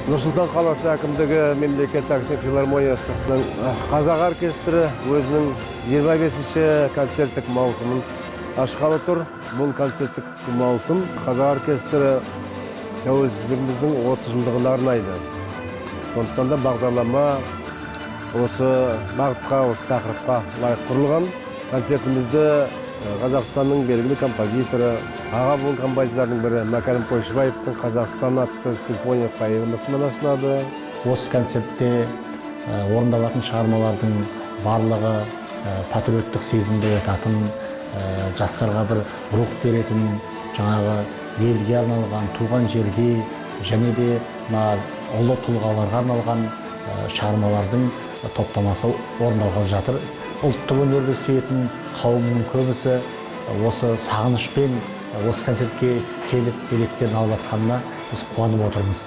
Нұрсұлтан қаласы әкімдігі мемлекеттік филармониясы қазақ оркестрі өзінің 25-ші концерттік маусымын ашқалы тұр. Бұл концерттік маусым қазақ оркестрі тәуелсіздігіміздің 30 жылдығына арнайды. Сондықтан да бағдарлама осы бағытқа, осы тақырыпқа лайық құрылған. Концертімізді Қазақстанның белгілі композиторы, аға буын композиторлардың бірі Мәкәрім Қойшыбаевтың «Қазақстан» атты симфония поэмасымен ашылады. Осы концертте орындалатын шығармалардың барлығы патриоттық сезімді оятатын, жастарға бір рух беретін, жаңағы елге арналған, туған жерге және де ұлы тұлғаларға арналған шығармалардың топтамасы орындалған жатыр. Ұлттық өнерді сүйетін қауымның көбісі осы сағынышпен осы концертке келіп билеттерін алып жатқанына біз қуанып отырмыз.